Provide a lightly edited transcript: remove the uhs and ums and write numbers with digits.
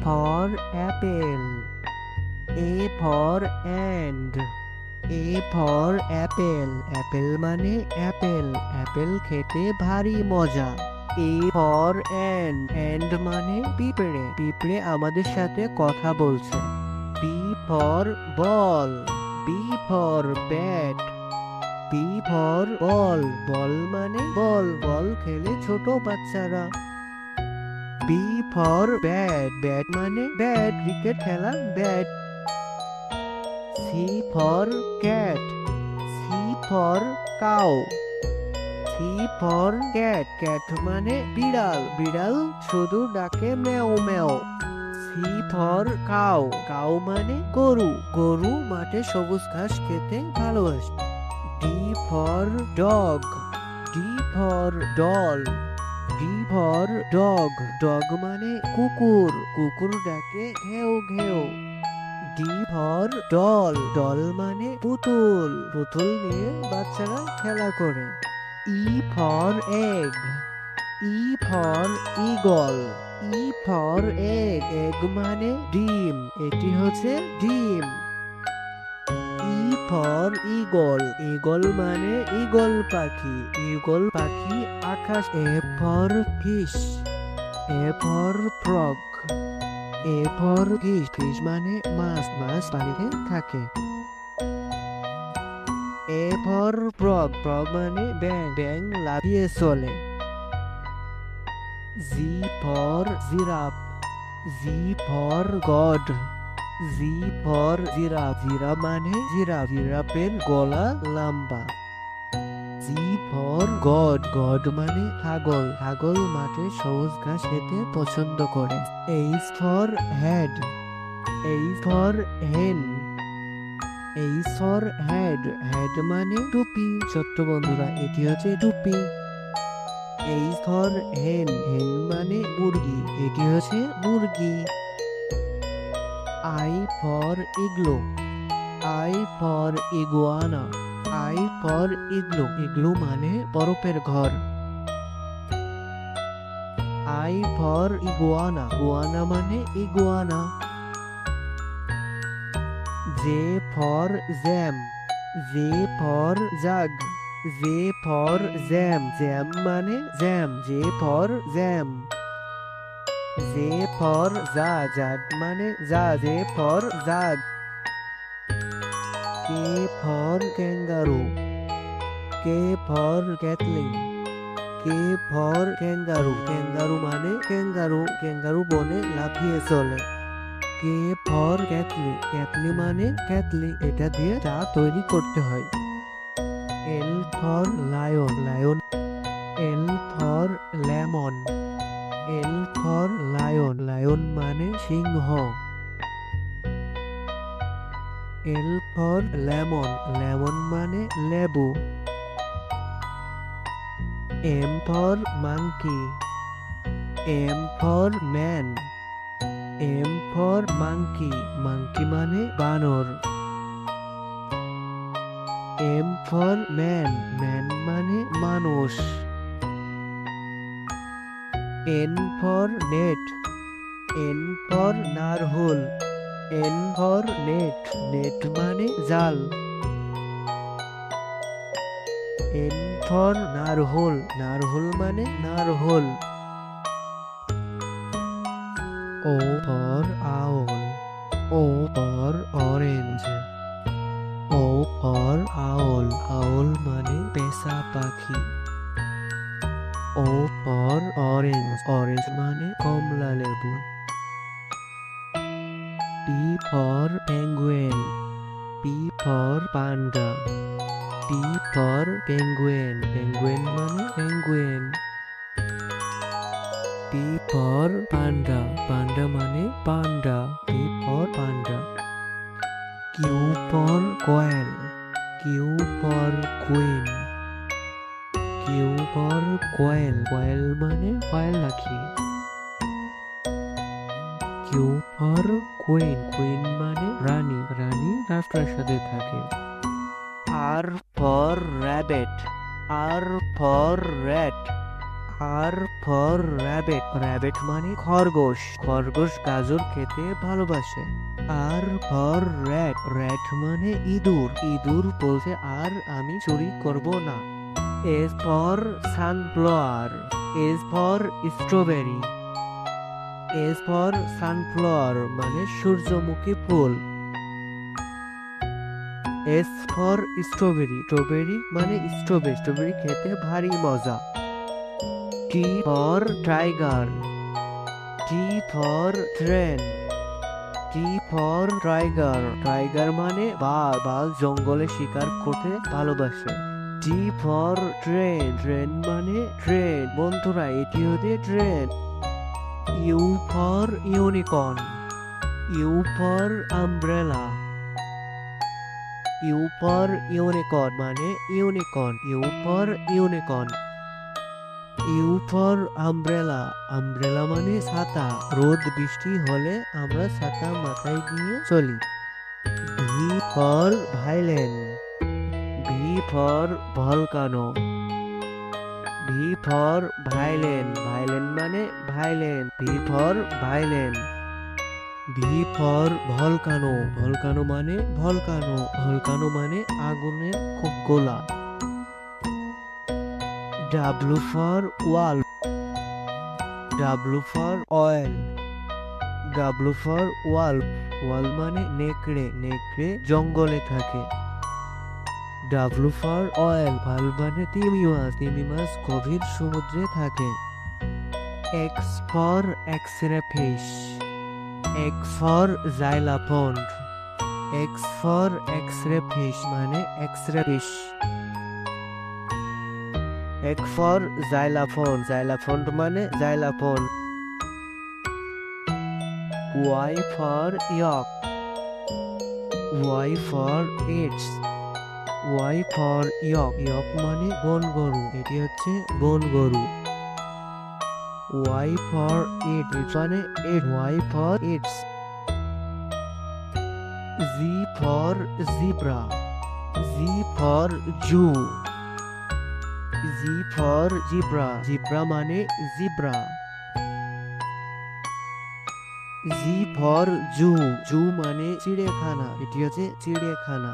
for apple. A for and. A for apple. Apple মানে apple. Apple খেতে ভারী মজা। A for and মানে পিঁপড়ে। পিঁপড়ে আমাদের সাথে কথা বলছে। B for ball. B for bat. B for ball. Ball মানে বল। বল খেলে ছোট বাচ্চারা। B for bat. Bat মানে ব্যাট। ক্রিকেট খেলার bat. C for cat. C for cow. C for cat. Cat মানে বিড়াল। বিড়াল শুধু ডাকে ম্যাও ম্যাও। C for cow. Cow মানে গরু। গরু মাঠে সবুজ ঘাস খেতে ভালোবাসে। D for dog. D for doll. D for dog. Dog মানে কুকুর। কুকুর ডাকে ঘেউ ঘেউ। D for doll. Doll মানে পুতুল। পুতুল নিয়ে বাচ্চারা খেলা করে। E for egg. E for eagle. E for egg. Egg মানে ডিম। এটি হচ্ছে ডিম। E for eagle. Eagle মানে ঈগল পাখি। ঈগল পাখি আকাশ। A for fish. A for frog. A for fish. Fish মানে মাছ। মাছ পানিতে থাকে। A for frog. Frog মানে ব্যাঙ। ব্যাঙ লাফিয়ে চলে। Z for giraffe. Z for god. Z for giraffe. Giraffe মানে জিরাফ। জিরাফের গলা লম্বা। G for god. God মানে ছাগল। ছাগল মাঠে সবুজ ঘাস খেতে পছন্দ করে। H for head. H for hen. H for head. Head মানে টুপি। ছোট্ট বন্ধুরা এটি হচ্ছে টুপি। H for hen. Hen মানে মুরগি। এটি হচ্ছে মুরগি। I for igloo. I for iguana. I for igloo. Igloo মানে বরফের ঘর। I for iguana. Iguana মানে iguana. J for jam. J for jug. J for jam. Jam মানে jam. J for jam. J for jug. Jug মানে যা। J for jug. K for kangaroo. K for Kathleen. K for kangaroo. Kangaroo মানে kangaroo. Kangaroo বনে লাফিয়ে চলে। K for Kathleen. Kathleen মানে ক্যাথলি। এটা দিয়ে চা তৈরি করতে হয়। L for lion. Lion. L for lemon. L for lion. Lion মানে সিংহ। L for lemon. Lemon মানে লেবু। M for monkey. M for man. M for monkey. Monkey মানে বানর। M for man. Man মানে মানুষ। N for net. N for নারহোল। N for net. Net মানে জাল। N for নারহোল। নারহোল মানে নারহোল। O for owl. O for orange. O for owl. Owl মানে পেঁচা পাখি। O for orange. Orange মানে কমলা লেবু। P for penguin. P for panda. P for penguin. Penguin মানে penguin. P for panda. Panda মানে panda. P for panda. Q for quail. Q for queen. Q for quail. Quail মানে quail পাখি। Q for queen. Queen মানে রানী। রানী রাজপ্রাসাদে থাকে। R for rabbit. R for rat. R for rabbit, rabbit মানে খরগোশ, খরগোশ গাজর খেতে ভালোবাসে। আর ফর র্যাট, র্যাট মানে ইঁদুর, ইঁদুর বলছে আর আমি চুরি করব না। S for sunflower, S for strawberry, S for sunflower মানে সূর্যমুখী ফুল। এস ফর স্ট্রবেরি, স্ট্রবেরি মানে স্ট্রবেরি, স্ট্রবেরি খেতে ভারী মজা। T for tiger, T for train, T for tiger, tiger মানে বাঘ, বাঘ জঙ্গলে শিকার করতে ভালোবাসে। টি ফর ট্রেন, ট্রেন মানে ট্রেন, বন্ধুরা এটি হচ্ছে train. U for unicorn, U for umbrella, U for unicorn মানে unicorn, U for unicorn. U for umbrella, umbrella মানে ছাতা, রোদ বৃষ্টি হলে আমরা ছাতা মাথায় দিয়ে চলি। V for violin, V for volcano, V for violin, violin মানে violin, V for violin. V for volcano, volcano মানে ভলকানো, ভলকানো মানে আগুনের খুব গোলা। W for wall, W for whale, W for wolf, wolf মানে নেকড়ে, নেকড়ে জঙ্গলে থাকে। ডাব্লু ফর অয়েল, ভাল মানে তিমি মাছ, তিমি মাছ গভীর সমুদ্রে থাকে। X for x-ray fish, X for xylophone, X for x-ray fish মানে x-ray fish. X for xylophone, xylophone মানে xylophone. Y for yak, Y for ইটস, ওয়াই ফর ইয়ক, ইয়ক মানে বন গরু, এটি হচ্ছে বন গরু। ওয়াই ফর ইট মানে ইট, ওয়াই ফর ইটস। Z for zebra, Z for zoo, Z for zebra, zebra মানে zebra. Z for zoo, zoo মানে চিড়িয়াখানা, এটি হচ্ছে চিড়িয়াখানা।